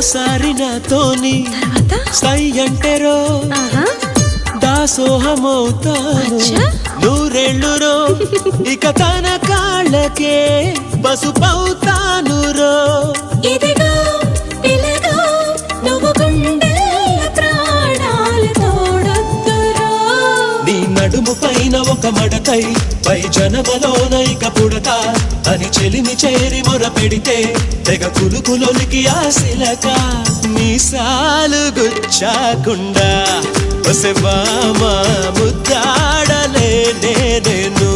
ఓసారి నాతోని సై అంటేరో దాసోహమవుతాను నూరేళ్ళురో ఇక తన కాళ్ళకే పసుపవుతాను రో ఇదిగో పిలగో నువ్వు గుండెల ప్రాణాలు తోడొద్దురో నీ నడుము పైన ఒక మడతై పై జనమలోన ఇక పుడతా అని చెలిమి చేరి మొర పెడితే తెగ కులుకులొలికి ఆశిలక మీసాలు గుచ్చాకుండా ఒసె బామ ముద్దాడలే నేను